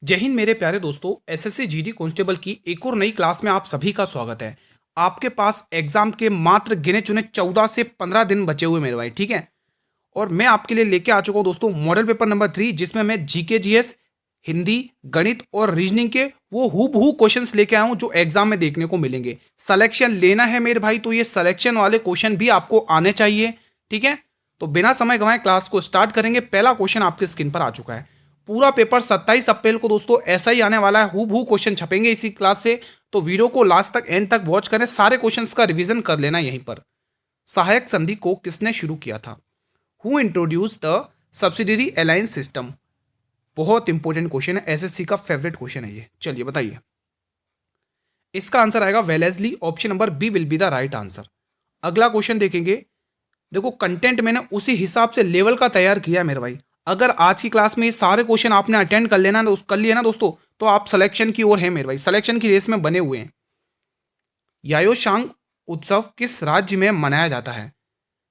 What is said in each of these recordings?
जय हिंद मेरे प्यारे दोस्तों। एसएससी जीडी कांस्टेबल की एक और नई क्लास में आप सभी का स्वागत है। आपके पास एग्जाम के मात्र गिने चुने 14 से 15 दिन बचे हुए मेरे भाई, ठीक है। और मैं आपके लिए लेके आ चुका हूं दोस्तों मॉडल पेपर नंबर 3, जिसमें मैं जीके जीएस, हिंदी, गणित और रीजनिंग के वो हूबहू क्वेश्चंस लेके आया हूं जो एग्जाम में देखने को मिलेंगे। सिलेक्शन लेना है मेरे भाई तो ये सिलेक्शन वाले क्वेश्चन भी आपको आने चाहिए, ठीक है। तो बिना समय गंवाए क्लास को स्टार्ट करेंगे। पहला क्वेश्चन आपके स्क्रीन पर आ चुका है। पूरा पेपर 27 अप्रैल को दोस्तों ऐसा ही आने वाला है, हूबहू क्वेश्चन छपेंगे इसी क्लास से। तो वीडियो को लास्ट तक एंड तक वॉच करें, सारे क्वेश्चंस का रिवीजन कर लेना यहीं पर। सहायक संधि को किसने शुरू किया था? Who introduce the subsidiary alliance system? बहुत इंपॉर्टेंट क्वेश्चन है, एसएससी का फेवरेट क्वेश्चन है ये। चलिए बताइए। इसका आंसर आएगा Wellesley. Option number B will be the right answer. अगला क्वेश्चन देखेंगे। देखो कंटेंट मैंने उसी हिसाब से लेवल का तैयार किया है मेरे भाई। अगर आज की क्लास में ये सारे क्वेश्चन आपने अटेंड कर लेना कर लिए ना दोस्तों, तो आप सिलेक्शन की ओर हैं मेरे भाई, सिलेक्शन की रेस में बने हुए हैं। यायोशांग उत्सव किस राज्य में मनाया जाता है?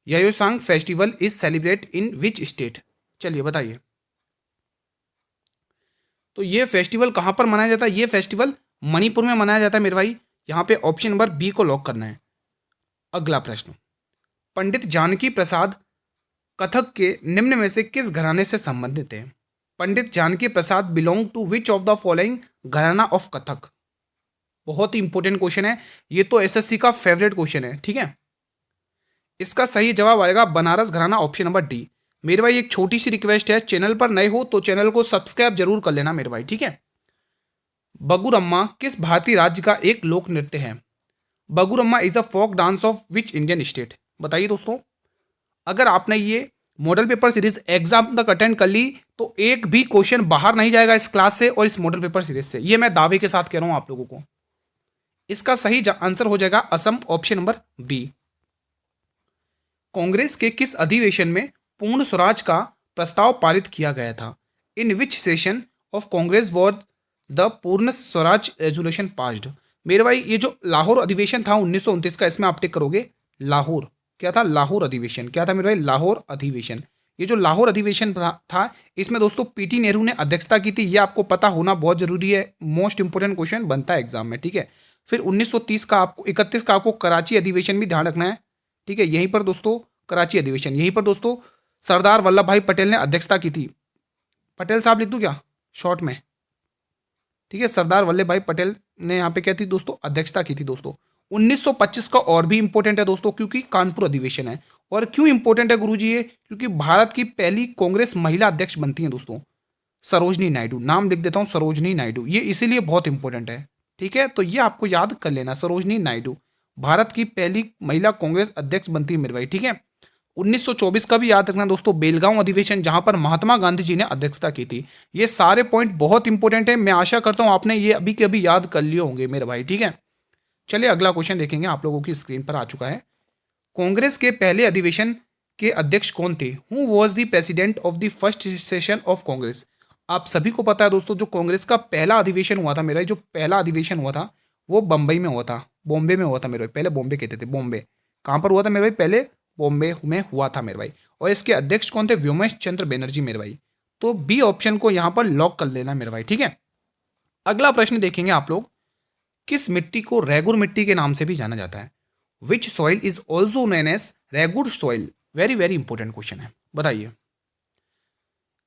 Yaoshang festival is celebrate in which state? चलिए बताइए। तो ये फेस्टिवल कहां पर मनाया जाता है? ये फेस्टिवल मणिपुर में मनाया जाता है मेरे भाई। यहां पे ऑप्शन नंबर बी को लॉक करना है। अगला प्रश्न। पंडित जानकी प्रसाद कथक के निम्न में से किस घराने से संबंधित है? Pandit Janki Prasad belong to which of the following gharana of Kathak? बहुत ही इंपॉर्टेंट क्वेश्चन है ये, तो एसएससी का फेवरेट क्वेश्चन है, ठीक है। इसका सही जवाब आएगा बनारस घराना, ऑप्शन नंबर डी। मेरे भाई एक छोटी सी रिक्वेस्ट है, चैनल पर नए हो तो चैनल को सब्सक्राइब जरूर कर लेना मेरे भाई, ठीक है। बगुरम्मा किस भारतीय राज्य का एक लोक नृत्य है? Bagurumba is a folk dance of which Indian state? बताइए दोस्तों। अगर आपने ये मॉडल पेपर सीरीज एग्जाम तक अटेंड कर ली तो एक भी क्वेश्चन बाहर नहीं जाएगा इस क्लास से और इस मॉडल पेपर सीरीज से, ये मैं दावे के साथ कह रहा हूं आप लोगों को। इसका सही आंसर हो जाएगा Assam, option number B. Congress के किस अधिवेशन में पूर्ण स्वराज का प्रस्ताव पारित किया गया था? In which session of Congress was the Purna Swaraj resolution passed? मेरे भाई ये जो लाहौर अधिवेशन था 1929 का, इसमें आप टिक करोगे लाहौर। क्या था? लाहौर अधिवेशन। क्या था मेरे भाई? लाहौर अधिवेशन। ये जो लाहौर अधिवेशन था इसमें दोस्तों पीटी नेहरू ने अध्यक्षता की थी। ये आपको पता होना बहुत जरूरी है, मोस्ट इंपोर्टेंट क्वेश्चन बनता है एग्जाम में, ठीक है। फिर 1930 का आपको 31 का आपको कराची अधिवेशन भी ध्यान रखना है, ठीक है। यहीं पर दोस्तों कराची अधिवेशन, यहीं पर दोस्तों सरदार वल्लभ भाई पटेल ने अध्यक्षता की थी। पटेल साहब लिख दूं क्या शॉर्ट में? ठीक है, सरदार वल्लभ भाई पटेल ने यहाँ पे क्या थी दोस्तों? अध्यक्षता की थी दोस्तों। 1925 का और भी इंपॉर्टेंट है दोस्तों, क्योंकि कानपुर अधिवेशन है। और क्यों इंपॉर्टेंट है गुरुजी ये? क्योंकि भारत की पहली कांग्रेस महिला अध्यक्ष बनती है दोस्तों, सरोजनी नायडू। नाम लिख देता हूं, सरोजनी नायडू। ये इसीलिए बहुत इंपॉर्टेंट है, ठीक है। तो ये आपको याद कर लेना, सरोजनी नायडू भारत की पहली महिला कांग्रेस अध्यक्ष बनती है मेरे भाई, ठीक है। 1924 का भी याद रखना दोस्तों, बेलगांव अधिवेशन, जहां पर महात्मा गांधी जी ने अध्यक्षता की थी। ये सारे पॉइंट बहुत इंपॉर्टेंट है, मैं आशा करता हूं आपने ये अभी के अभी याद कर लिए होंगे मेरे भाई, ठीक है। चलिए अगला क्वेश्चन देखेंगे, आप लोगों की स्क्रीन पर आ चुका है। कांग्रेस के पहले अधिवेशन के अध्यक्ष कौन थे? Who was the president of the first session of Congress? आप सभी को पता है दोस्तों, जो कांग्रेस का पहला अधिवेशन हुआ था मेरा, जो पहला अधिवेशन हुआ था वो बंबई में हुआ था, बॉम्बे में हुआ था मेरे भाई। पहले बॉम्बे कहते थे, बॉम्बे। कहाँ पर हुआ था मेरे भाई? पहले बॉम्बे में हुआ था मेरे भाई। और इसके अध्यक्ष कौन थे? व्योमेश चंद्र बनर्जी मेरे भाई। तो बी ऑप्शन को यहाँ पर लॉक कर लेना मेरे भाई, ठीक है। अगला प्रश्न देखेंगे आप लोग। किस मिट्टी को रेगुर मिट्टी के नाम से भी जाना जाता है? Which soil is also known as regur soil? Very very important question है, बताइए।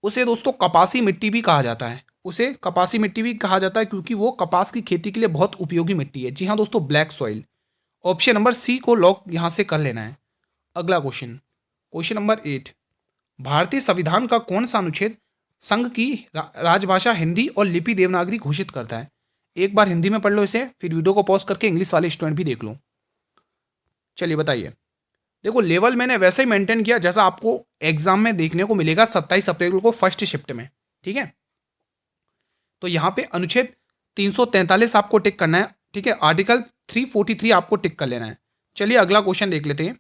उसे दोस्तों कपासी मिट्टी भी कहा जाता है, उसे कपासी मिट्टी भी कहा जाता है क्योंकि वो कपास की खेती के लिए बहुत उपयोगी मिट्टी है। जी हाँ दोस्तों, black soil. Option number C को लॉक यहां से कर लेना है। अगला क्वेश्चन, क्वेश्चन नंबर 8। भारतीय संविधान का कौन सा अनुच्छेद संघ की राजभाषा हिंदी और लिपि देवनागरी घोषित करता है? एक बार हिंदी में पढ़ लो इसे, फिर वीडियो को पॉज करके इंग्लिश वाले स्टूडेंट भी देख लो। चलिए बताइए। देखो लेवल मैंने वैसा ही मेंटेन किया जैसा आपको एग्जाम में देखने को मिलेगा 27 अप्रैल को फर्स्ट शिफ्ट में, ठीक है। तो यहां पे अनुच्छेद 343 आपको टिक करना है, ठीक है। आर्टिकल 343 आपको टिक कर लेना है। चलिए अगला क्वेश्चन देख लेते हैं।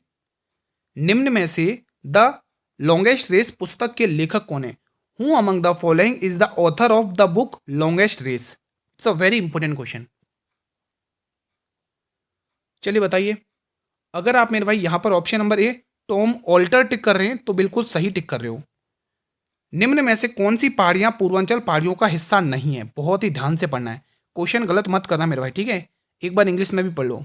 निम्न में से द लॉन्गेस्ट रेस पुस्तक के लेखक कौन है? Who among the following is the author of the book longest race? It's a very important question. चलिए बताइए। अगर आप मेरे भाई यहां पर option number A Tom Alter tick कर रहे हैं तो बिल्कुल सही टिक कर रहे हो। निम्न में से कौन सी पहाड़ियां पूर्वांचल पहाड़ियों का हिस्सा नहीं है? बहुत ही ध्यान से पढ़ना है, क्वेश्चन गलत मत करना मेरे भाई, ठीक है। एक बार इंग्लिश में भी पढ़ लो।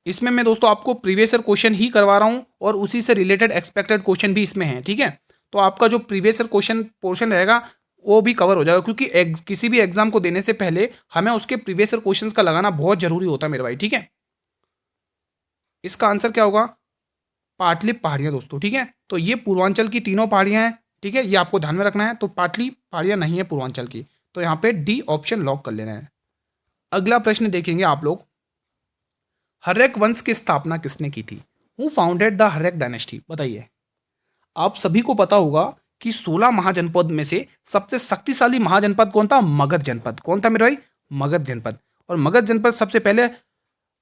इसमें मैं दोस्तों आपको प्रीवियस ईयर क्वेश्चन ही करवा रहा हूँ और उसी से रिलेटेड एक्सपेक्टेड क्वेश्चन भी इसमें है, ठीक है। तो आपका जो प्रीवियस ईयर क्वेश्चन पोर्शन रहेगा वो भी कवर हो जाएगा, क्योंकि किसी भी एग्जाम को देने से पहले हमें उसके प्रीवियस ईयर क्वेश्चन का लगाना बहुत जरूरी होता है मेरे भाई, ठीक है। इसका आंसर क्या होगा? पाटली पहाड़ियाँ दोस्तों, ठीक है। तो ये पूर्वांचल की तीनों पहाड़ियाँ हैं, ठीक है, ये आपको ध्यान में रखना है। तो पाटली पहाड़ियाँ नहीं है पूर्वांचल की, तो यहाँ पे डी ऑप्शन लॉक कर लेना है। अगला प्रश्न देखेंगे आप लोग, हर्यक वंश की स्थापना किसने की थी? Who founded the Haryanka dynasty? बताइए। आप सभी को पता होगा कि 16 महाजनपद में से सबसे शक्तिशाली महाजनपद कौन था? मगध जनपद। कौन था मेरे भाई? मगध जनपद। और मगध जनपद सबसे पहले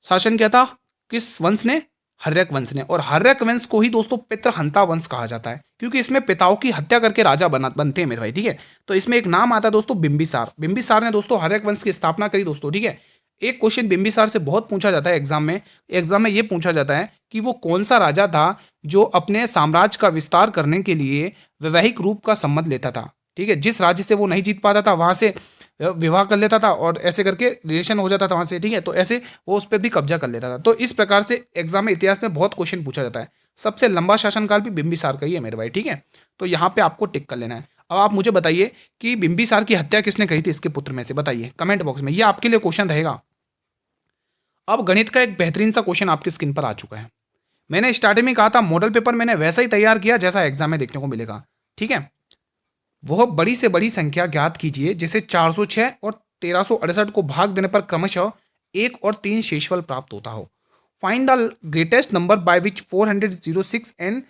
शासन किया था किस वंश ने? हर्यक वंश ने। और हर्यक वंश को ही दोस्तों पितृहंता वंश कहा जाता है, क्योंकि इसमें पिताओं की हत्या करके राजा बनते हैं मेरे भाई, ठीक है। तो इसमें एक नाम आता है दोस्तों बिंबिसार। बिंबिसार ने दोस्तों हर्यक वंश की स्थापना करी दोस्तों, ठीक है। एक क्वेश्चन बिंबिसार से बहुत पूछा जाता है एग्जाम में ये पूछा जाता है कि वो कौन सा राजा था जो अपने साम्राज्य का विस्तार करने के लिए वैवाहिक रूप का संबंध लेता था, ठीक है। जिस राज्य से वो नहीं जीत पाता था वहां से विवाह कर लेता था और ऐसे करके रिलेशन हो जाता था वहां से, ठीक है। तो ऐसे वो उस पर भी कब्जा कर लेता था। तो इस प्रकार से एग्जाम में इतिहास में बहुत क्वेश्चन पूछा जाता है। सबसे लंबा शासनकाल भी बिंबिसार का ही है मेरे भाई, ठीक है। तो यहाँ पे आपको टिक कर लेना है। अब आप मुझे बताइए कि बिंबिसार की हत्या किसने करी थी इसके पुत्र में से? बताइए कमेंट बॉक्स में, ये आपके लिए क्वेश्चन रहेगा। अब गणित का एक बेहतरीन सा क्वेश्चन आपकी स्क्रीन पर आ चुका है। मैंने स्टार्टिंग में कहा था मॉडल पेपर मैंने वैसा ही तैयार किया जैसा एग्जाम में देखने को मिलेगा, ठीक है। वह बड़ी से बड़ी संख्या ज्ञात कीजिए जिसे 406 और 1368 को भाग देने पर क्रमशः 1 और 3 शेषफल प्राप्त होता हो। Find the greatest number by which 406 and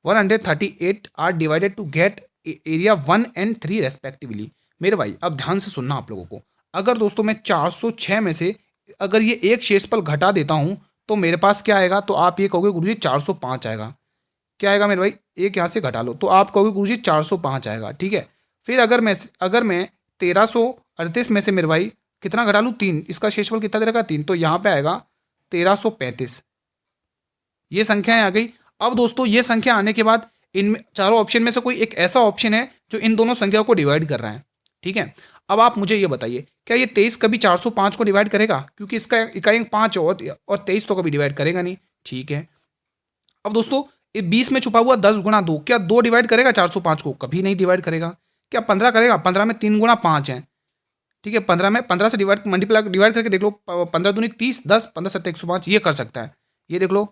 138 are divided to get area 1 and 3 respectively. मेरे भाई अब ध्यान से सुनना आप लोगों को। अगर दोस्तों मैं 406 में से अगर ये एक शेषफल घटा देता हूँ तो मेरे पास क्या आएगा? तो आप ये कहोगे गुरुजी 405 आएगा। क्या आएगा मेरे भाई? एक यहाँ से घटा लो तो आप कहोगे गुरुजी 405 आएगा, ठीक है। फिर अगर मैं 1338 में से मेरे भाई कितना घटा लूँ? 3। इसका शेषफल कितना दे रखा? 3। तो यहाँ पे आएगा 1335। ये संख्याएं आ गई। अब दोस्तों ये संख्या आने के बाद इन चारों ऑप्शन में से कोई एक ऐसा ऑप्शन है जो इन दोनों संख्याओं को डिवाइड कर रहा है, ठीक है। अब आप मुझे ये बताइए क्या ये 23 कभी 405 को डिवाइड करेगा? क्योंकि इसका इकाई 5 और 23 तो कभी डिवाइड करेगा नहीं, ठीक है। अब दोस्तों 20 में छुपा हुआ 10 गुणा 2, क्या 2 डिवाइड करेगा 405 को? कभी नहीं डिवाइड करेगा। क्या 15 करेगा? 15 में 3 गुणा 5 है, ठीक है। 15 से डिवाइड करके देख लो। 15 दूनी 30, 10, 15 सत्ते 105, ये कर सकता है। ये देख लो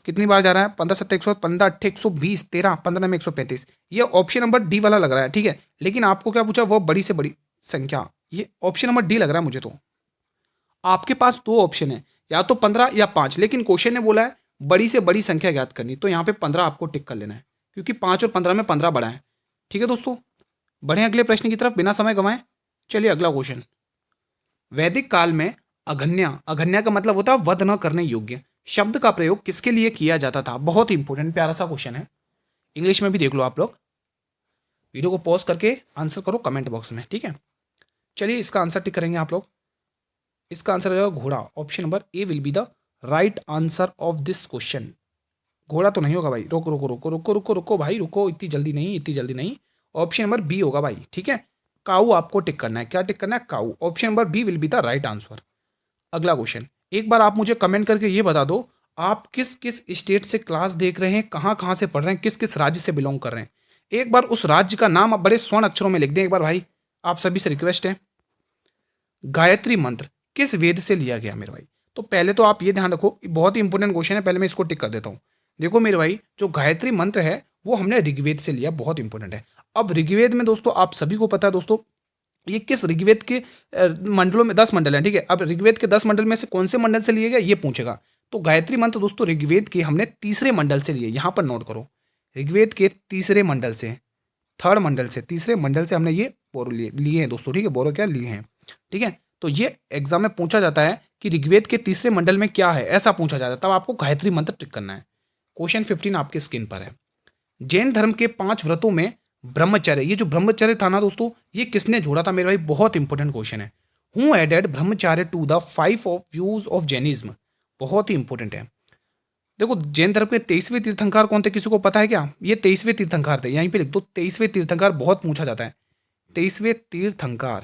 कितनी बार जा रहा है? 15 सत्ते 100, 15 अट्ठे 120, 13, 15 में 135। ये ऑप्शन नंबर डी वाला लग रहा है, ठीक है। लेकिन आपको क्या पूछा? वो बड़ी से बड़ी संख्या। ये ऑप्शन नंबर डी लग रहा है मुझे। तो आपके पास दो ऑप्शन है, या तो 15 या 5, लेकिन क्वेश्चन ने बोला है बड़ी से बड़ी संख्या ज्ञात करनी, तो यहाँ पे 15 आपको टिक कर लेना है, क्योंकि 5 और 15 में 15 बड़ा है, ठीक है दोस्तों। बढ़े अगले प्रश्न की तरफ बिना समय गंवाए। चलिए अगला क्वेश्चन। वैदिक काल में अघन्या का मतलब होता है वध न करने योग्य शब्द का प्रयोग किसके लिए किया जाता था? बहुत ही इंपॉर्टेंट प्यारा सा क्वेश्चन है। इंग्लिश में भी देख लो आप लोग। वीडियो को पॉज करके आंसर करो कमेंट बॉक्स में, ठीक है। चलिए इसका आंसर टिक करेंगे आप लोग। इसका आंसर हो जाएगा घोड़ा। Option number A will be the right answer of this question. घोड़ा तो नहीं होगा भाई, रुको रुको रुको रुको रुको रुको भाई रुको, इतनी जल्दी नहीं, इतनी जल्दी नहीं। ऑप्शन नंबर बी होगा भाई, ठीक है। काऊ आपको टिक करना है। क्या टिक करना है? काऊ। Option number B will be the right answer. अगला क्वेश्चन, एक बार आप मुझे कमेंट करके ये बता दो आप किस किस स्टेट से क्लास देख रहे हैं, कहाँ कहाँ से पढ़ रहे हैं, किस किस राज्य से बिलोंग कर रहे हैं। एक बार उस राज्य का नाम आप बड़े स्वर्ण अक्षरों में लिख दें एक बार भाई, आप सभी से रिक्वेस्ट है। गायत्री मंत्र किस वेद से लिया गया मेरे भाई? तो पहले तो आप ये ध्यान रखो, बहुत ही इंपॉर्टेंट क्वेश्चन है, पहले मैं इसको टिक कर देता हूँ। देखो मेरे भाई जो गायत्री मंत्र है वो हमने ऋग्वेद से लिया, बहुत इंपॉर्टेंट है। अब ऋग्वेद में दोस्तों आप सभी को पता है दोस्तों ये किस ऋग्वेद के मंडलों में 10 मंडल हैं, ठीक है। अब ऋग्वेद के 10 मंडल में से कौन से मंडल से लिए गया ये पूछेगा। तो गायत्री मंत्र दोस्तों ऋग्वेद के हमने तीसरे मंडल से लिए, यहाँ पर नोट करो। ऋग्वेद के तीसरे मंडल से, थर्ड मंडल से, तीसरे मंडल से हमने ये बोरो लिए हैं दोस्तों, ठीक है। बोरो क्या लिए हैं, ठीक है। तो ये एग्जाम में पूछा जाता है कि ऋग्वेद के तीसरे मंडल में क्या है, ऐसा पूछा जाता है, तब आपको गायत्री मंत्र टिक करना है। क्वेश्चन 15 आपके स्क्रीन पर है। जैन धर्म के 5 व्रतों में ब्रह्मचर्य, ये जो ब्रह्मचर्य था ना दोस्तों, ये किसने जोड़ा था मेरे भाई? बहुत इंपॉर्टेंट क्वेश्चन है। Who added brahmacharya to the 5 of views of Jainism? बहुत ही इंपॉर्टेंट है। देखो जैन धर्म के 23वें तीर्थंकर कौन थे, किसी को पता है क्या? ये 23वें तीर्थंकर थे, यहीं पे लिख दो 23वें तीर्थंकर, बहुत पूछा जाता है 23वें तीर्थंकर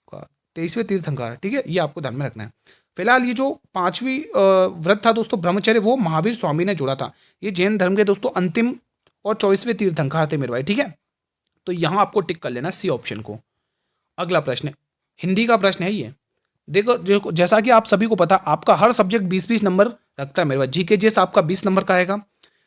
का, 23वें तीर्थंकर, ठीक है, ये आपको ध्यान में रखना है। फिलहाल ये जो पांचवी व्रत था दोस्तों ब्रह्मचर्य, वो महावीर स्वामी ने जोड़ा था। ये जैन धर्म के दोस्तों अंतिम और 24वें तीर्थंकर थे मेरे भाई, ठीक है। तो यहाँ आपको टिक कर लेना सी ऑप्शन को। अगला प्रश्न हिंदी का प्रश्न है ये। देखो जो जैसा कि आप सभी को पता, आपका हर सब्जेक्ट 20-20 नंबर रखता है मेरे पास। जीके जीएस आपका 20 नंबर का आएगा,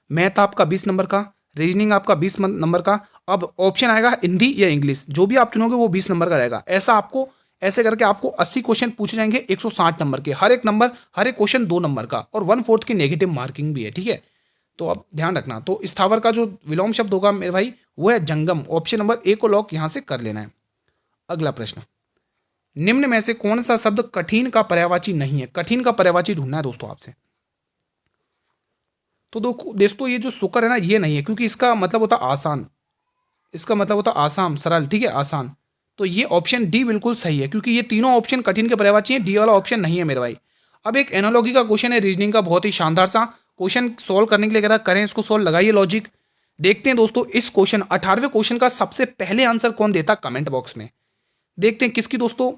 मैथ आपका 20 नंबर का, रीजनिंग आपका 20 नंबर का। अब ऑप्शन आएगा हिंदी या इंग्लिश, जो भी आप चुनोगे वो 20 नंबर का रहेगा। ऐसा आपको ऐसे करके आपको 80 क्वेश्चन पूछे जाएंगे 160 नंबर के, हर एक क्वेश्चन 2 नंबर का, और 1/4 की नेगेटिव मार्किंग भी है, ठीक है। तो अब ध्यान रखना, तो स्थावर का जो विलोम शब्द होगा मेरे भाई वो है जंगम। ऑप्शन नंबर ए को लॉक यहां से कर लेना है। अगला प्रश्न, निम्न में से कौन सा शब्द कठिन का पर्यायवाची नहीं है? कठिन का पर्यायवाची ढूंढना है दोस्तों आपसे। तो दोस्तों ये जो शुक्र है ना, ये नहीं है, क्योंकि इसका मतलब होता आसान, इसका मतलब होता आसान सरल, ठीक है, आसान। तो ये ऑप्शन डी बिल्कुल सही है, क्योंकि ये तीनों ऑप्शन कठिन के पर्यायवाची हैं, डी वाला ऑप्शन नहीं है मेरे भाई। अब एक एनालॉजी का क्वेश्चन है, रीजनिंग का, बहुत ही शानदार सा क्वेश्चन सोल्व करने के लिए अगर करें इसको सोल्व, लगाइए लॉजिक। देखते हैं दोस्तों इस क्वेश्चन 18वें क्वेश्चन का सबसे पहले आंसर कौन देता कमेंट बॉक्स में। देखते हैं किसकी दोस्तों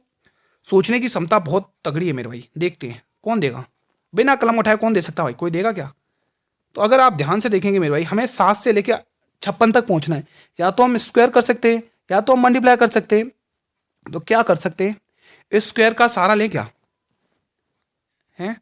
सोचने की क्षमता बहुत तगड़ी है मेरे भाई। देखते हैं कौन देगा, बिना कलम उठाए कौन दे सकता है भाई, कोई देगा क्या? तो अगर आप ध्यान से देखेंगे मेरे भाई, हमें 7 से लेकर 56 तक पहुंचना है। या तो हम स्क्वायर कर सकते हैं, या तो हम मल्टीप्लाई कर सकते हैं। तो क्या कर सकते हैं, इस स्क्वायर का सहारा लें क्या है?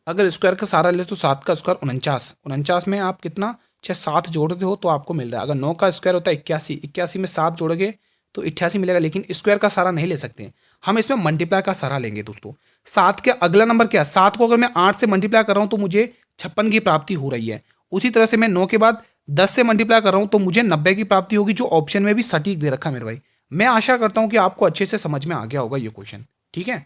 अगर स्क्वायर का सहारा ले तो 7 का स्क्वायर 49, 49 में आप कितना 6-7 जोड़ते हो तो आपको मिल रहा है। अगर 9 का स्क्वायर होता है 81, 81 में 7 जोड़ोगे तो 88 मिलेगा। लेकिन स्क्वायर का सहारा नहीं ले सकते, हम इसमें मल्टीप्लाई का सहारा लेंगे दोस्तों। 7 के अगला नंबर क्या है? 7 को अगर मैं 8 से मल्टीप्लाई कर रहा हूं तो मुझे 56 की प्राप्ति हो रही है। उसी तरह से मैं 9 के बाद 10 से मल्टीप्लाई कर रहा हूं तो मुझे 90 की प्राप्ति होगी, जो ऑप्शन में भी सटीक दे रखा है मेरे भाई। मैं आशा करता हूं कि आपको अच्छे से समझ में आ गया होगा ये क्वेश्चन, ठीक है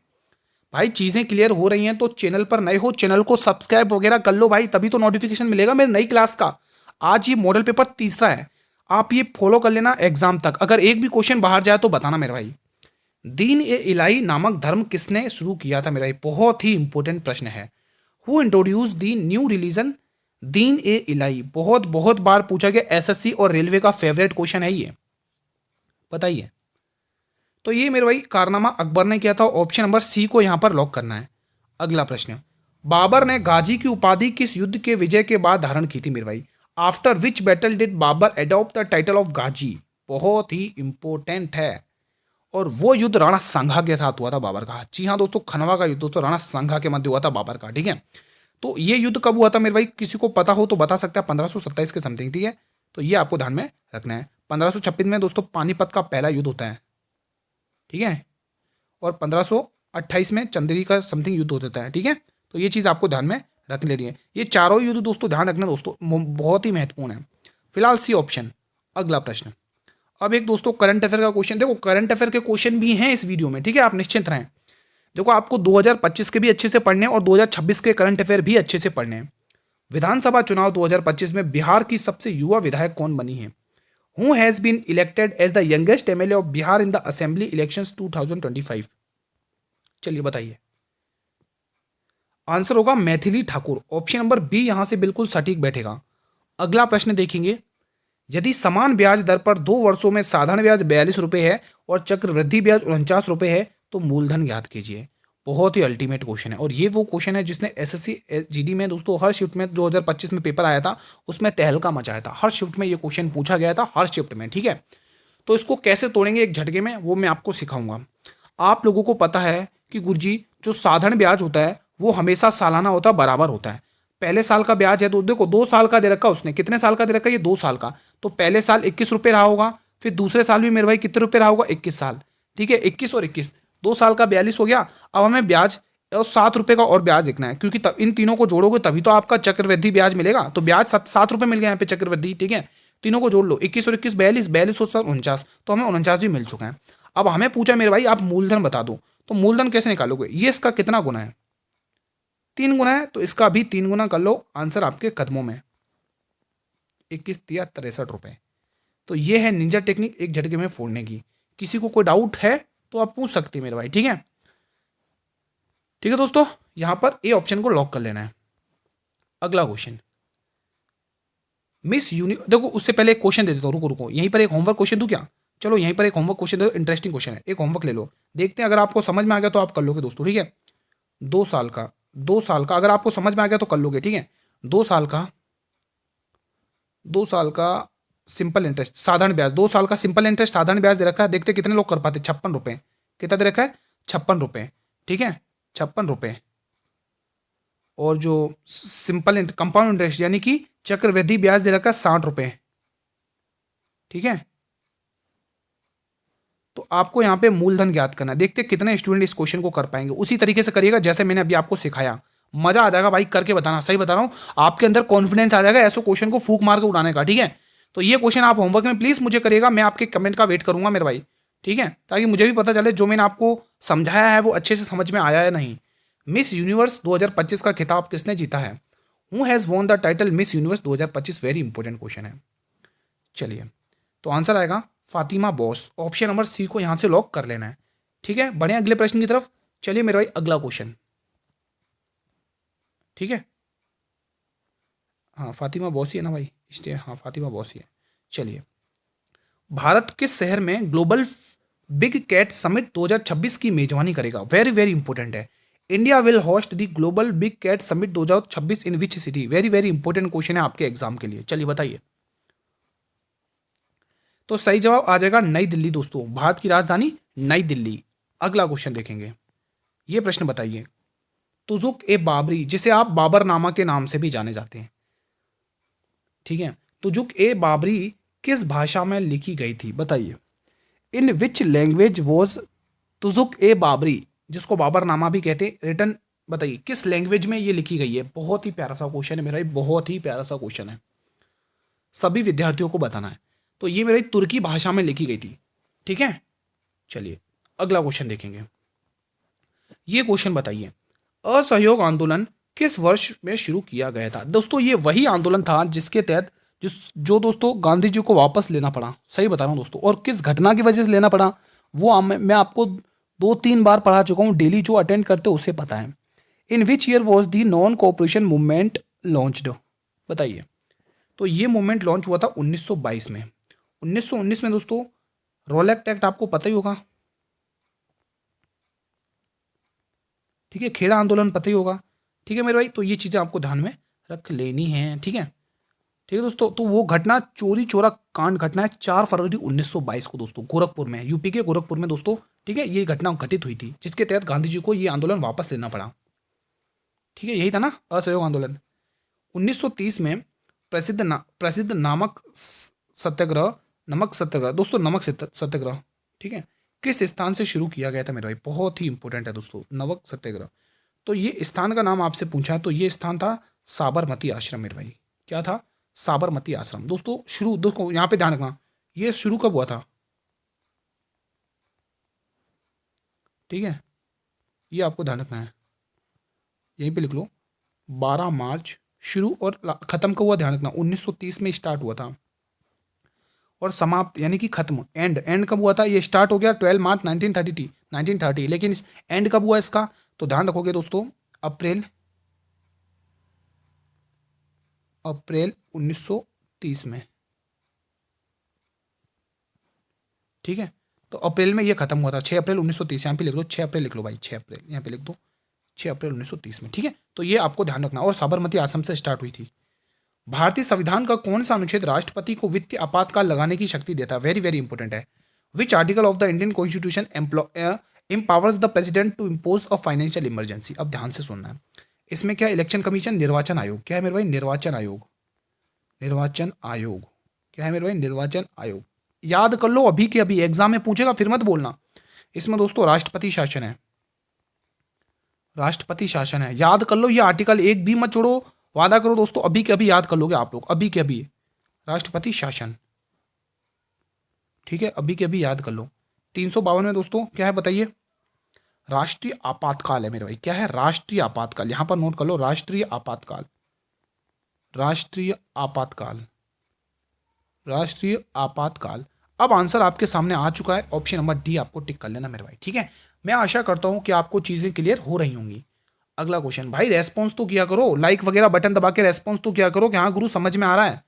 भाई। चीजें क्लियर हो रही हैं तो चैनल पर नए हो, चैनल को सब्सक्राइब वगैरह कर लो भाई, तभी तो नोटिफिकेशन मिलेगा मेरे नई क्लास का। आज ये मॉडल पेपर तीसरा है, आप ये फॉलो कर लेना एग्जाम तक। अगर एक भी क्वेश्चन बाहर जाए तो बताना मेरे भाई। दीन ए इलाही नामक धर्म किसने शुरू किया था मेरे भाई? बहुत ही इंपॉर्टेंट प्रश्न है। Who introduce the new religion दीन ए इलाही? बहुत बहुत बार पूछा गया, एसएससी और रेलवे का फेवरेट क्वेश्चन है ये, बताइए। तो ये मेरे भाई कारनामा अकबर ने किया था। ऑप्शन नंबर सी को यहां पर लॉक करना है। अगला प्रश्न, बाबर ने गाजी की उपाधि किस युद्ध के विजय के बाद धारण की थी मेरे भाई? After which battle did Babur adopt the title of Ghazi? बहुत ही इंपॉर्टेंट है। और वो युद्ध राणा सांघा के साथ हुआ था बाबर का। जी हाँ दोस्तों, खनवा का युद्ध तो राणा सांघा के मध्य हुआ था बाबर का, ठीक है। तो ये युद्ध कब हुआ था मेरे भाई? किसी को पता हो तो बता सकता है, 1527 के समथिंग, ठीक है। तो ये आपको ध्यान में रखना है। 1526 में दोस्तों पानीपत का पहला युद्ध होता है, ठीक है। और 1528 में चंदेरी का समथिंग युद्ध हो जाता है, ठीक है। तो ये चीज़ आपको ध्यान में रख लेनी है। ये चारों युद्ध दोस्तों ध्यान रखना दोस्तों, बहुत ही महत्वपूर्ण है। फिलहाल सी ऑप्शन। अगला प्रश्न, अब एक दोस्तों करंट अफेयर का क्वेश्चन। देखो करंट अफेयर के क्वेश्चन भी हैं इस वीडियो में, ठीक है, आप निश्चिंत रहें। देखो आपको 2025 के भी अच्छे से पढ़ने हैं और 2026 के करंट अफेयर भी अच्छे से पढ़ने हैं। विधानसभा चुनाव 2025 में बिहार की सबसे युवा विधायक कौन बनी है? Who has been elected as the youngest MLA of Bihar in the assembly elections 2025? चलिए बताइए। आंसर होगा Maithili Thakur. Option number B यहां से बिल्कुल सटीक बैठेगा। अगला प्रश्न देखेंगे, यदि समान ब्याज दर पर 2 वर्षों में साधारण ब्याज 42 रुपये है और चक्रवृद्धि ब्याज 49 रुपये है तो मूलधन ज्ञात कीजिए। बहुत ही अल्टीमेट क्वेश्चन है, और ये वो क्वेश्चन है जिसने एसएससी जीडी में दोस्तों हर शिफ्ट में 2025 में पेपर आया था, उसमें तहलका मचाया था। हर शिफ्ट में ये क्वेश्चन पूछा गया था, हर शिफ्ट में, ठीक है। तो इसको कैसे तोड़ेंगे एक झटके में, वो मैं आपको सिखाऊंगा। आप लोगों को पता है कि गुरुजी जो साधारण ब्याज होता है वो हमेशा सालाना होता है, बराबर होता है। पहले साल का ब्याज है तो देखो 2 साल का दे रखा उसने, कितने साल का दे रखा है? ये 2 साल का। तो पहले साल 21 रुपये रहा होगा, फिर दूसरे साल भी मेरे भाई कितने रुपये रहा होगा? 21 साल, ठीक है। 21 और 21, 2 साल का 42 हो गया। अब हमें ब्याज और 7 रुपये का और ब्याज देखना है, क्योंकि तब इन तीनों को जोड़ोगे तभी तो आपका चक्रवृद्धि ब्याज मिलेगा। तो ब्याज 7 रुपये मिल गया यहाँ पे चक्रवृद्धि, ठीक है। तीनों को जोड़ लो, 21 और 21 42, 42 और 7 49, तो हमें 49 भी मिल चुका है। अब हमें पूछा मेरे भाई आप मूलधन बता दो, तो मूलधन कैसे निकालोगे? ये इसका कितना गुना है? 3 गुना है, तो इसका भी 3 गुना कर लो। आंसर आपके कदमों में, 21 तिया 63 रुपये। तो ये है निंजा टेक्निक एक झटके में फोड़ने की। किसी को कोई डाउट है तो आप पूछ सकते हैं मेरे भाई, ठीक है। ठीक है दोस्तों, यहां पर ए ऑप्शन को लॉक कर लेना है। अगला क्वेश्चन, मिस यूनि देखो उससे पहले एक क्वेश्चन दे देता हूँ, रुको रुको, यहीं पर एक होमवर्क क्वेश्चन दूं क्या? चलो यहीं पर एक होमवर्क क्वेश्चन दे दो, इंटरेस्टिंग क्वेश्चन है, एक होमवर्क ले लो, देखते हैं अगर आपको समझ में आ गया तो आप कर लोगे दोस्तों, ठीक है। 2 साल का, 2 साल का अगर आपको समझ में आ गया तो कर लोगे, ठीक है। 2 साल का, 2 साल का सिंपल इंटरेस्ट साधारण ब्याज, 2 साल का सिंपल इंटरेस्ट साधारण ब्याज दे रखा है, देखते कितने लोग कर पाते, 56 रुपये। कितना दे रखा है? 56 रुपये, ठीक है, 56 रुपये। और जो सिंपल कंपाउंड इंटरेस्ट यानी कि चक्रवृद्धि ब्याज दे रखा है 60 रुपये, ठीक है। तो आपको यहाँ पे मूलधन ज्ञात करना है, देखते हैं कितने स्टूडेंट इस क्वेश्चन को कर पाएंगे। उसी तरीके से करिएगा जैसे मैंने अभी आपको सिखाया, मजा आ जाएगा भाई, करके बताना, सही बता रहा हूँ, आपके अंदर कॉन्फिडेंस आ जाएगा ऐसे क्वेश्चन को फूक मार के उड़ाने का, ठीक है। तो ये क्वेश्चन आप होमवर्क में प्लीज मुझे करिएगा, मैं आपके कमेंट का वेट करूंगा मेरे भाई, ठीक है, ताकि मुझे भी पता चले जो मैंने आपको समझाया है वो अच्छे से समझ में आया है नहीं। मिस यूनिवर्स 2025 का खिताब किसने जीता है? Who has won the title Miss Universe 2025? Very important question है। चलिए, तो आंसर आएगा Fatima Bosch, option number C को यहां से लॉक कर लेना है, ठीक है। बढ़े अगले प्रश्न की तरफ, चलिए मेरे भाई अगला क्वेश्चन, ठीक है। हाँ फातिमा बॉस ही है ना भाई, इसलिए हाँ फातिमा बॉस ही है। चलिए, भारत किस शहर में ग्लोबल बिग कैट समिट 2026 की मेजबानी करेगा? वेरी वेरी इंपॉर्टेंट है। India will host the global big cat summit 2026 in which city? Very very important question है आपके एग्जाम के लिए, चलिए बताइए। तो सही जवाब आ जाएगा नई दिल्ली दोस्तों, भारत की राजधानी नई दिल्ली। अगला क्वेश्चन देखेंगे, ये प्रश्न बताइए, तुजुक ए बाबरी, जिसे आप बाबरनामा के नाम से भी जाने जाते हैं, ठीक है, तुजुक ए बाबरी किस भाषा में लिखी गई थी बताइए? इन विच लैंग्वेज वॉज तुजुक ए बाबरी, जिसको बाबरनामा भी कहते हैं, रिटर्न, बताइए किस लैंग्वेज में ये लिखी गई है? बहुत ही प्यारा सा क्वेश्चन है मेरा, ये बहुत ही प्यारा सा क्वेश्चन है, सभी विद्यार्थियों को बताना है। तो ये मेरी तुर्की भाषा में लिखी गई थी, ठीक है। चलिए अगला क्वेश्चन देखेंगे, ये क्वेश्चन बताइए, असहयोग आंदोलन किस वर्ष में शुरू किया गया था? दोस्तों ये वही आंदोलन था जिसके तहत जो दोस्तों गांधी जी को वापस लेना पड़ा, सही बता रहा हूँ दोस्तों, और किस घटना की वजह से लेना पड़ा वो मैं आपको 2-3 बार पढ़ा चुका हूँ, डेली जो अटेंड करते उसे पता है। In which year was the non cooperation movement launched? बताइए। तो ये मूवमेंट लॉन्च हुआ था 1922 में। 1919 में दोस्तों रोलैक्ट एक्ट आपको पता ही होगा, ठीक है, खेड़ा आंदोलन पता ही होगा, ठीक है मेरे भाई। तो ये चीज़ें आपको ध्यान में रख लेनी है, ठीक है, ठीक है दोस्तों। तो वो घटना चोरी चोरा कांड घटना है 4 फरवरी 1922 को दोस्तों, गोरखपुर में, यूपी के गोरखपुर में दोस्तों, ठीक है, ये घटना घटित हुई थी जिसके तहत गांधी जी को ये आंदोलन वापस लेना पड़ा, ठीक है, यही था ना असहयोग आंदोलन। 1930 में प्रसिद्ध सत्याग्रह नमक सत्याग्रह दोस्तों, सत्याग्रह, ठीक है, किस स्थान से शुरू किया गया था मेरे भाई? बहुत ही इंपॉर्टेंट है दोस्तों, नमक सत्याग्रह। तो ये स्थान का नाम आपसे पूछा है, तो ये स्थान था साबरमती आश्रम मेरे भाई। क्या था? साबरमती आश्रम दोस्तों। शुरू देखो यहाँ पे ध्यान रखना, ये शुरू कब हुआ था, ठीक है, ये आपको ध्यान रखना है, यहीं पे लिख लो, 12 मार्च शुरू, और खत्म कब हुआ ध्यान रखना, 1930 में स्टार्ट हुआ था, और समाप्त यानी कि खत्म, एंड कब हुआ था? ये स्टार्ट हो गया 12 मार्च 1930, लेकिन एंड कब हुआ इसका? तो ध्यान रखोगे दोस्तों, अप्रैल अप्रैल 1930 में, ठीक है। तो अप्रैल में ये खत्म हुआ था, 6 अप्रैल 1930, यहाँ पे लिख लो 6 अप्रैल लिख लो भाई, 6 अप्रैल यहाँ पे लिख दो, 6 अप्रैल 1930 में, ठीक है। तो ये आपको ध्यान रखना, और साबरमती आश्रम से स्टार्ट हुई थी। भारतीय संविधान का कौन सा अनुच्छेद राष्ट्रपति को वित्तीय आपातकाल लगाने की शक्ति देता है? वेरी वेरी इंपॉर्टेंट है। Which article of the Indian constitution empowers the president to impose a financial emergency? अब ध्यान से सुनना है, इसमें क्या इलेक्शन कमीशन, निर्वाचन आयोग, क्या है मेरे भाई? निर्वाचन आयोग, निर्वाचन आयोग, क्या है मेरे भाई? निर्वाचन आयोग। याद कर लो, अभी के अभी एग्जाम में पूछेगा, फिर मत बोलना। इसमें दोस्तों राष्ट्रपति शासन है, राष्ट्रपति शासन है, याद कर लो, ये आर्टिकल एक भी मत छोड़ो, वादा करो दोस्तों, अभी के अभी याद कर लोगे आप लोग, अभी के अभी राष्ट्रपति शासन, ठीक है, अभी के अभी याद कर लो। 352 में दोस्तों क्या है बताइए? राष्ट्रीय आपातकाल है मेरे भाई, क्या है? राष्ट्रीय आपातकाल, यहां पर नोट कर लो, राष्ट्रीय आपातकाल, राष्ट्रीय आपातकाल, राष्ट्रीय आपातकाल। अब आंसर आपके सामने आ चुका है, ऑप्शन नंबर डी आपको टिक कर लेना मेरे भाई, ठीक है। मैं आशा करता हूं कि आपको चीजें क्लियर हो रही होंगी। अगला क्वेश्चन, भाई रेस्पॉन्स तो किया करो, लाइक वगैरह बटन दबा के रेस्पॉन्स तो किया करो कि हाँ गुरु समझ में आ रहा है।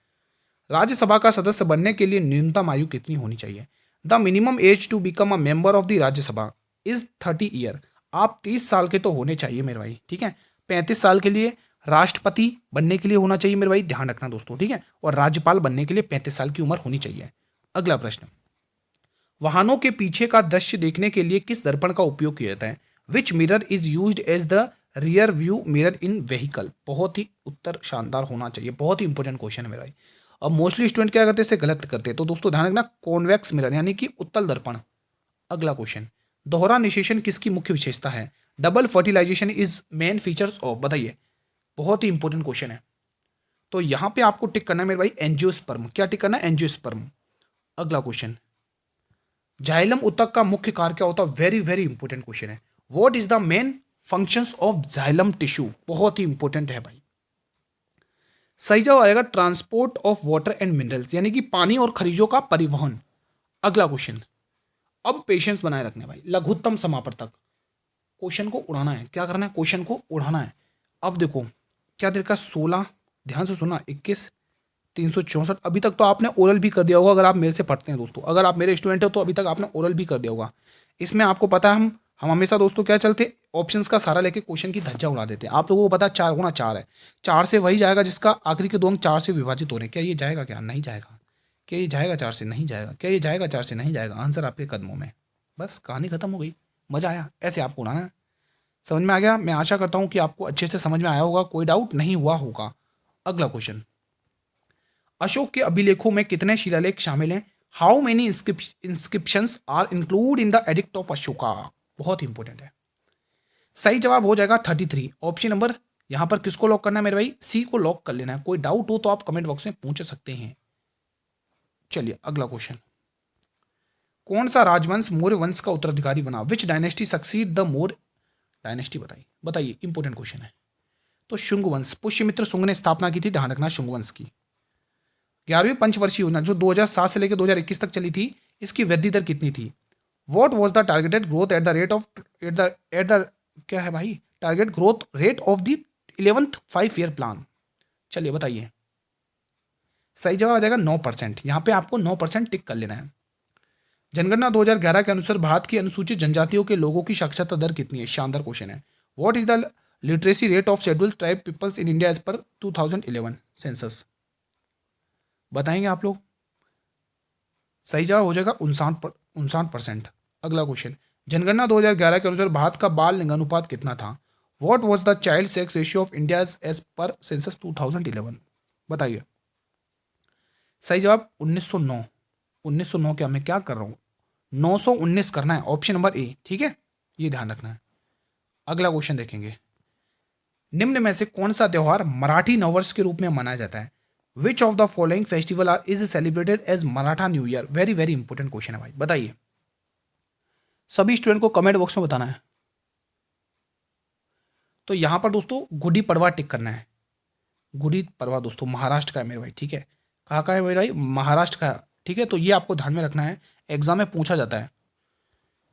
राज्यसभा का सदस्य बनने के लिए न्यूनतम आयु कितनी होनी चाहिए? The minimum age to become a member of the Rajya Sabha is 30 year. आप 30 साल के तो होने चाहिए मेरे भाई, ठीक है। 35 साल के लिए राष्ट्रपति बनने के लिए होना चाहिए मेरे भाई, ध्यान रखना दोस्तों, ठीक है। और राज्यपाल बनने के लिए 35 साल की उम्र होनी चाहिए। अगला प्रश्न, वाहनों के पीछे का दृश्य देखने के लिए किस दर्पण का उपयोग किया जाता है? Which mirror is used as the rear view mirror in vehicle? बहुत ही उत्तर शानदार होना चाहिए, बहुत ही इंपॉर्टेंट क्वेश्चन है मेरा भाई। अब मोस्टली स्टूडेंट क्या करते हैं, इससे गलत करते हैं, तो दोस्तों ध्यान रखना, कॉन्वेक्स मिरर यानी कि उत्तल दर्पण। अगला क्वेश्चन, दोहरा निषेचन किसकी मुख्य विशेषता है? Double fertilization is main features of, बताइए। बहुत ही इंपॉर्टेंट क्वेश्चन है, तो यहां पे आपको टिक करना है मेरे भाई एंजियोस्पर्म। क्या टिक करना है? एंजियोस्पर्म। अगला क्वेश्चन, जाइलम ऊतक का मुख्य कार्य क्या होता है? वेरी वेरी इंपॉर्टेंट क्वेश्चन है। What is the main functions of xylem tissue? बहुत ही इंपॉर्टेंट है भाई। सही जवाब आएगा transport of water and minerals, यानी कि पानी और खनिजों का परिवहन। अगला क्वेश्चन, अब पेशेंस बनाए रखने भाई, लघुत्तम समापवर्तक। क्वेश्चन को उड़ाना है, क्या करना है? क्वेश्चन को उड़ाना है। अब देखो क्या देखा, 16, ध्यान से सुना, 21, 364। अभी तक तो आपने ओरल भी कर दिया होगा अगर आप मेरे से पढ़ते हैं दोस्तों, अगर आप मेरे स्टूडेंट हो तो अभी तक आपने ओरल भी कर दिया होगा। इसमें आपको पता है हम हमेशा दोस्तों क्या चलते, ऑप्शंस का सारा लेके क्वेश्चन की धज्जा उड़ा देते हैं। आप लोगों को पता है 4 × 4 है, 4 से वही जाएगा जिसका आखिरी के 2 अंक 4 से विभाजित हो रहे हैं। क्या ये जाएगा? क्या नहीं जाएगा? क्या ये जाएगा 4 से? नहीं जाएगा। क्या ये जाएगा 4 से? नहीं जाएगा। आंसर आपके कदमों में। बस कहानी खत्म हो गई। मजा आया? ऐसे आपको उड़ाना है। समझ में आ गया? मैं आशा करता हूँ कि आपको अच्छे से समझ में आया होगा, कोई डाउट नहीं हुआ होगा। अगला क्वेश्चन, अशोक के अभिलेखों में कितने शिलालेख शामिल हैं? How many inscriptions are include in the edict of Ashoka? बहुत इंपॉर्टेंट है। सही जवाब हो जाएगा 33। ऑप्शन नंबर, यहां पर किसको लॉक करना है मेरे भाई? सी को लॉक कर लेना है। कोई डाउट हो तो आप कमेंट बॉक्स में पूछ सकते हैं। चलिए अगला क्वेश्चन, कौन सा राजवंश मौर्य वंश का उत्तराधिकारी बना? विच dynasty succeed the Maurya dynasty? बताइए बताइए, इंपॉर्टेंट क्वेश्चन है। तो शुंग वंश, पुष्यमित्र शुंग ने स्थापना की थी, ध्यान रखना, शुंग वंश की। 11वीं पंचवर्षीय योजना जो 2007 से लेकर 2021 तक चली थी, इसकी वृद्धि दर कितनी थी? What was the targeted growth at the rate of at the क्या है भाई, target growth rate of the 11th 5 year plan? चलिए बताइए। सही जवाब आ जाएगा 9%। यहां पे आपको 9% टिक कर लेना है। जनगणना 2011 के अनुसार भारत की अनुसूचित जनजातियों के लोगों की साक्षरता दर कितनी है? शानदार क्वेश्चन है। What is the literacy rate of scheduled tribe peoples in India as per 2011 census? बताएंगे आप लोग? सही जवाब हो जाएगा 59%। अगला क्वेश्चन, जनगणना 2011 के अनुसार भारत का बाल लिंगानुपात कितना था? What was the child sex ratio of India as per census 2011? बताइए। सही जवाब 1909। 1909 क्या मैं क्या कर रहा हूँ, 919 करना है, ऑप्शन नंबर ए, ठीक है, ये ध्यान रखना है। अगला क्वेश्चन देखेंगे, निम्न में से कौन सा त्योहार मराठी नववर्ष के रूप में मनाया जाता है? Which of the following festival are is celebrated as Maratha new year? Very very important question है भाई, बताइए। सभी स्टूडेंट को कमेंट बॉक्स में बताना है। तो यहां पर दोस्तों गुड़ी पड़वा टिक करना है। गुड़ी पड़वा दोस्तों महाराष्ट्र का है मेरे भाई, ठीक है। कहाँ का है मेरे भाई? महाराष्ट्र का, ठीक है। तो ये आपको ध्यान में रखना है, एग्जाम में पूछा जाता है।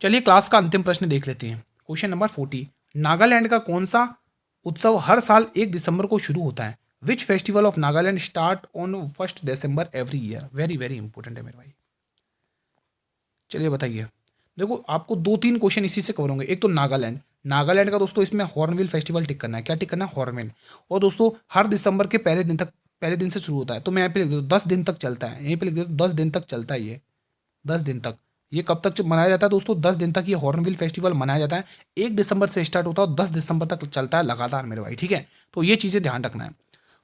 चलिए क्लास का अंतिम प्रश्न देख लेते हैं। क्वेश्चन नंबर 40, नागालैंड का कौन सा उत्सव हर साल 1 दिसंबर को शुरू होता है? Which festival of Nagaland start on 1 December every year? Very very important है मेरे भाई। चलिए बताइए। देखो आपको 2-3 क्वेश्चन इसी से कवर होंगे। एक तो नागालैंड, नागालैंड का दोस्तों इसमें हॉर्नबिल फेस्टिवल टिक करना है। क्या टिक करना है? हॉर्नबिल। और दोस्तों हर दिसंबर के पहले दिन से शुरू होता है। तो मैं यहाँ पे लिख देता हूँ 10 दिन तक चलता है, यहीं पे लिख देता हूँ 10 दिन तक चलता है ये, 10 दिन तक। ये कब तक मनाया जाता है दोस्तों? 10 दिन तक ये हॉर्नबिल फेस्टिवल मनाया जाता है। 1 दिसंबर से स्टार्ट होता है और 10 दिसंबर तक चलता है लगातार मेरे भाई, ठीक है। तो ये चीज़ें ध्यान रखना है।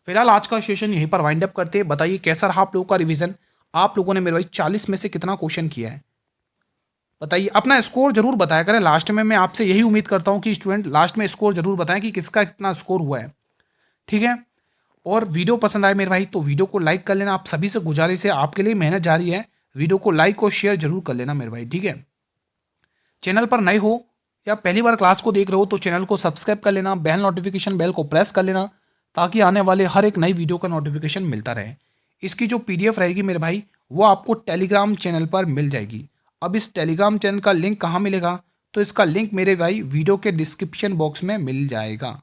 फिलहाल आज का सेशन यहीं पर वाइंड अप करते हैं। बताइए कैसा रहा आप लोगों का रिवीजन? आप लोगों ने मेरे भाई 40 में से कितना क्वेश्चन किया है? बताइए, अपना स्कोर जरूर बताया करें लास्ट में। मैं आपसे यही उम्मीद करता हूं कि स्टूडेंट लास्ट में स्कोर जरूर बताएं कि किसका कितना स्कोर हुआ है, ठीक है। और वीडियो पसंद आए मेरे भाई तो वीडियो को लाइक कर लेना। आप सभी से गुजारिश है, आपके लिए मेहनत जारी है, वीडियो को लाइक और शेयर जरूर कर लेना मेरे भाई, ठीक है। चैनल पर नए हो या पहली बार क्लास को देख रहे हो तो चैनल को सब्सक्राइब कर लेना, बेल नोटिफिकेशन बेल को प्रेस कर लेना, ताकि आने वाले हर एक नई वीडियो का नोटिफिकेशन मिलता रहे। इसकी जो PDF रहेगी मेरे भाई वो आपको टेलीग्राम चैनल पर मिल जाएगी। अब इस टेलीग्राम चैनल का लिंक कहाँ मिलेगा? तो इसका लिंक मेरे भाई वीडियो के डिस्क्रिप्शन बॉक्स में मिल जाएगा।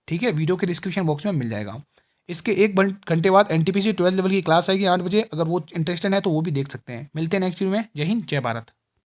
ठीक है, वीडियो के डिस्क्रिप्शन बॉक्स में मिल जाएगा। इसके 1 घंटे बाद NTPC 12th लेवल की क्लास आएगी 8 बजे, अगर वो इंटरेस्टेड है तो वो भी देख सकते हैं। मिलते हैं नेक्स्ट वीडियो में। जय हिंद, जय भारत।